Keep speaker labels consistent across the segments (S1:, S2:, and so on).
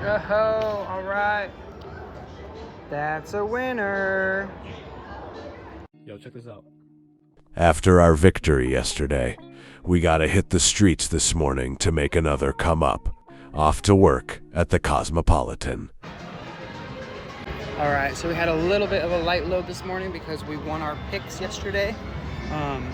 S1: Oh, all right. That's a winner.
S2: Yo, check this out.
S3: After our victory yesterday, we gotta hit the streets this morning to make another come up. Off to work at the Cosmopolitan.
S1: All right, so we had a little bit of a light load this morning because we won our picks yesterday.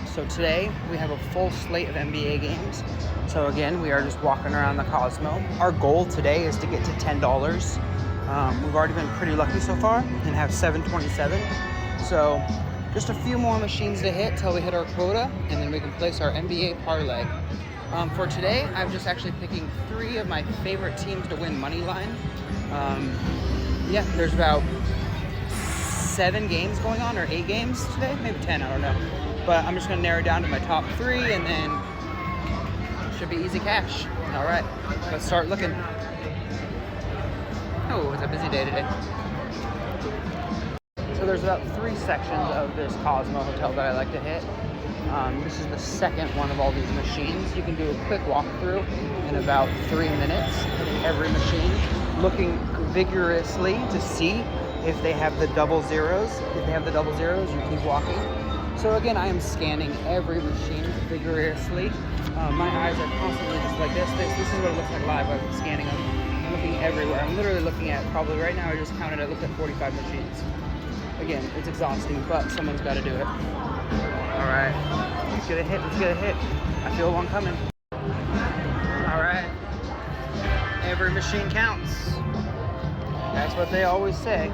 S1: So today we have a full slate of NBA games. So again, we are just walking around the Cosmo. Our goal today is to get to $10. We've already been pretty lucky so far and have 727. So just a few more machines to hit till we hit our quota, and then we can place our NBA parlay. For today, I'm just actually picking 3 of my favorite teams to win money line. Yeah, there's about 7 games going on, or 8 games today, maybe 10, I don't know. But I'm just gonna narrow down to my top 3, and then should be easy cash. All right, let's start looking. Oh, it's a busy day today. So there's about 3 sections of this Cosmo hotel that I like to hit. This is the second one of all these machines. You can do a quick walkthrough in about 3 minutes, hitting every machine, looking vigorously to see if they have the double zeros. If they have the double zeros, you keep walking. So again, I am scanning every machine vigorously. My eyes are constantly just like this. This is what it looks like live. I'm scanning them. I'm looking everywhere. I'm literally looking at, probably right now, I just counted, I looked at 45 machines. Again, it's exhausting, but someone's got to do it. All right, let's get a hit, let's get a hit. I feel one coming. All right, every machine counts. That's what they always say.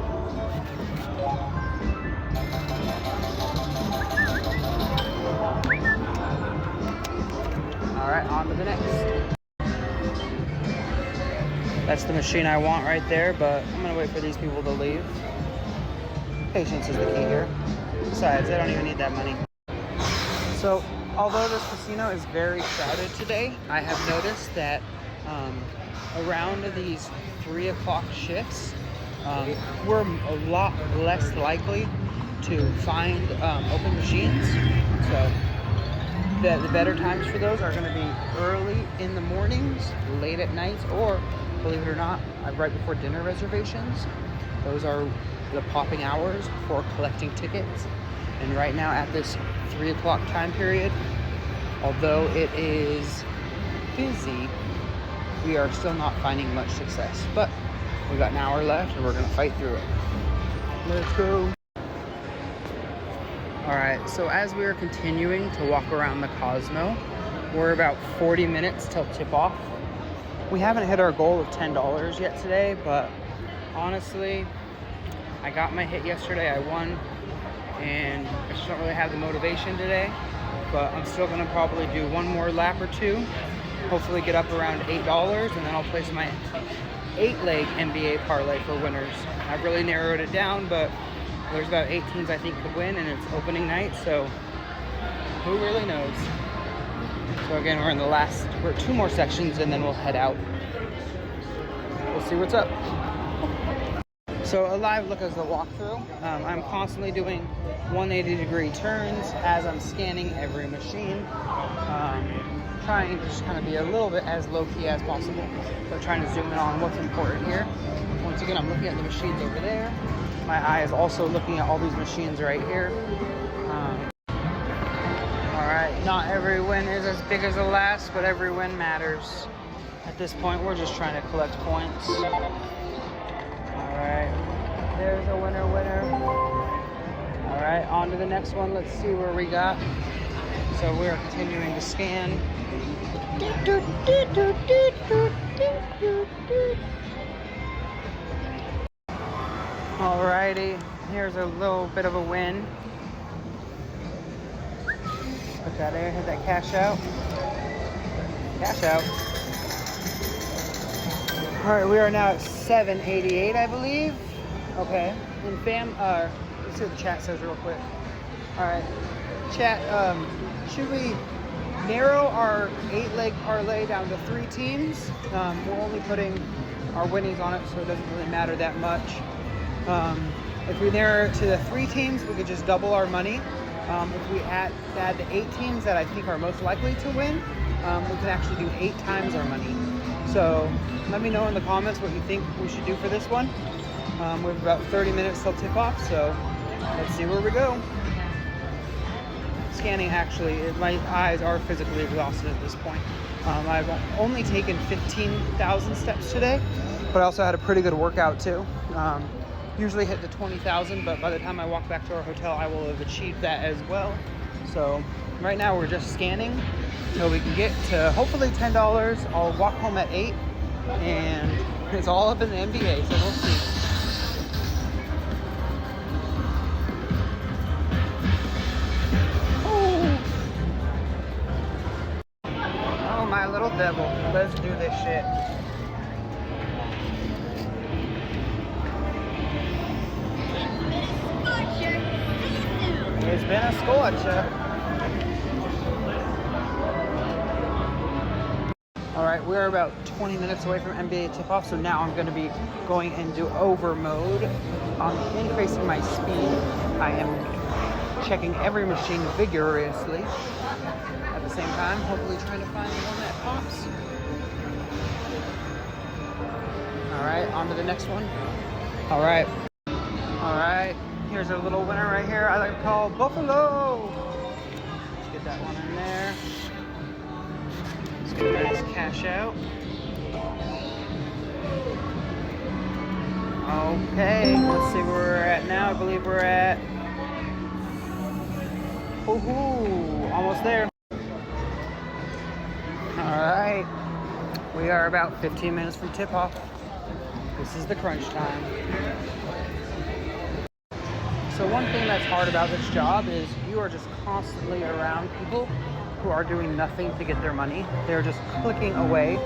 S1: All right, on to the next. That's the machine I want right there, but I'm gonna wait for these people to leave. Patience is the key here. Besides, I don't even need that money. So, although this casino is very crowded today, I have noticed that around these 3 o'clock shifts, we're a lot less likely to find open machines. So, the better times for those are going to be early in the mornings, late at nights, or, believe it or not, right before dinner reservations. Those are the popping hours for collecting tickets. And right now at this 3 o'clock time period, although it is busy, we are still not finding much success. But we've got an hour left and we're gonna fight through it. Let's go. All right, so as we are continuing to walk around the Cosmo, we're about 40 minutes till tip off. We haven't hit our goal of $10 yet today, but honestly, I got my hit yesterday, I won, and I just don't really have the motivation today, but I'm still gonna probably do one more lap or 2, hopefully get up around $8, and then I'll place my 8-leg NBA parlay for winners. I've really narrowed it down, but there's about 8 teams I think could win, and it's opening night, so who really knows? So again, we're 2 more sections, and then we'll head out. We'll see what's up. So a live look as the walkthrough. I'm constantly doing 180-degree turns as I'm scanning every machine. Trying to just kind of be a little bit as low-key as possible. So trying to zoom in on what's important here. Once again, I'm looking at the machines over there. My eye is also looking at all these machines right here. All right, not every win is as big as the last, but every win matters. At this point, we're just trying to collect points. Alright, there's a winner. Alright, on to the next one. Let's see where we got. So we're continuing to scan. Alrighty, here's a little bit of a win. Put that there, hit that cash out. Cash out. All right, we are now at 788, I believe. Okay, and fam, let's see what the chat says real quick. All right, chat, should we narrow our 8-leg parlay down to 3 teams? We're only putting our winnings on it, so it doesn't really matter that much. If we narrow it to the 3 teams, we could just double our money. If we add the 8 teams that I think are most likely to win, we can actually do 8 times our money. So let me know in the comments what you think we should do for this one. We have about 30 minutes till tip off, so let's see where we go. Scanning, actually, my eyes are physically exhausted at this point. I've only taken 15,000 steps today, but I also had a pretty good workout too. Usually hit the 20,000, but by the time I walk back to our hotel, I will have achieved that as well. So right now we're just scanning until we can get to hopefully $10. I'll walk home at 8, and it's all up in the NBA, so we'll see. Oh, my little devil. Let's do this shit. It's been a scorcher. All right, we're about 20 minutes away from NBA tip-off, so now I'm going to be going into over mode. Increasing my speed. I am checking every machine vigorously. At the same time, hopefully trying to find one that pops. All right, on to the next one. All right. Here's a little winner right here. I like to call Buffalo. Let's get that one in there. Let's get a nice cash out. Okay, let's see where we're at now. I believe we're at, almost there. All right, we are about 15 minutes from tip off. This is the crunch time. So one thing that's hard about this job is you are just constantly around people who are doing nothing to get their money. They're just clicking away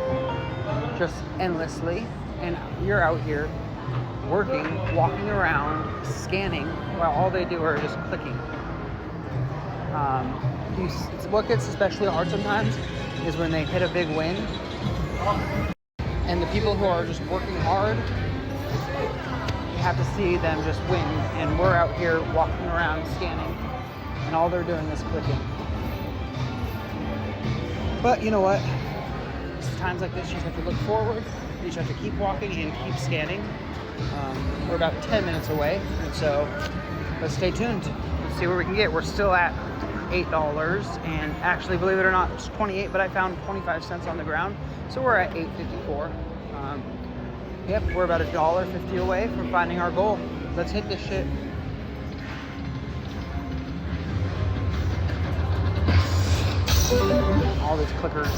S1: just endlessly, and you're out here working, walking around, scanning, while all they do are just clicking. What gets especially hard sometimes is when they hit a big win, and the people who are just working hard have to see them just win, and we're out here walking around scanning, and all they're doing is clicking. But you know what? It's times like this you just have to look forward, you just have to keep walking and keep scanning. We're about 10 minutes away, and so let's stay tuned. Let's see where we can get. We're still at $8, and actually, believe it or not, it's 28, but I found 25 cents on the ground, so we're at $8.54. Yep, we're about $1.50 away from finding our goal. Let's hit this shit. All these clickers.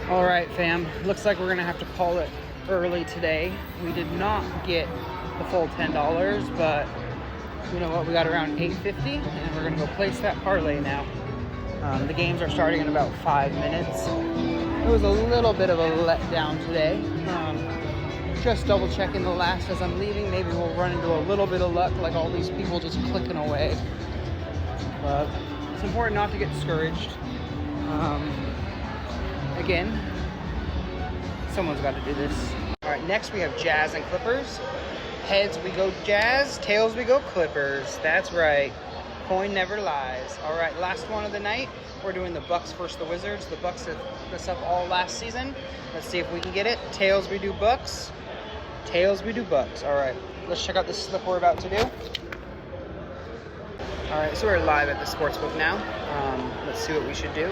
S1: All right, fam. Looks like we're gonna have to call it early today. We did not get the full $10, but you know what? We got around $8.50, and we're gonna go place that parlay now. The games are starting in about 5 minutes. It was a little bit of a letdown today. Just double checking the last as I'm leaving. Maybe we'll run into a little bit of luck, like all these people just clicking away. But it's important not to get discouraged. Again, someone's got to do this. All right, next we have Jazz and Clippers. Heads we go Jazz, tails we go Clippers. That's right. Coin never lies. All right, last one of the night. We're doing the Bucks versus the Wizards. The Bucks set this up all last season. Let's see if we can get it. Tails we do Bucks. Tails we do Bucks. All right, let's check out this slip we're about to do. All right, so we're live at the sportsbook now. Let's see what we should do.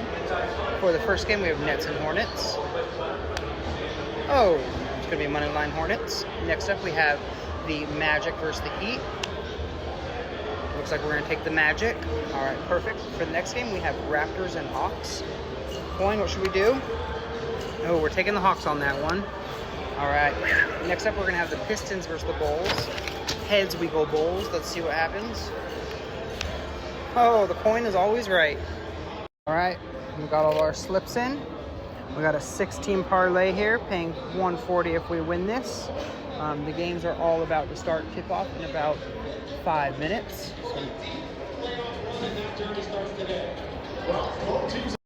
S1: For the first game, we have Nets and Hornets. Oh, it's gonna be moneyline Hornets. Next up, we have the Magic versus the Heat. Looks like we're gonna take the Magic. All right, perfect. For the next game, we have Raptors and Hawks. Coin, what should we do? Oh, we're taking the Hawks on that one. All right, next up, we're gonna have the Pistons versus the Bulls. Heads, we go Bulls. Let's see what happens. Oh, the coin is always right. All right, we got all our slips in. We got a 6-team parlay here, paying $140 if we win this. The games are all about to start tip-off in about 5 minutes. So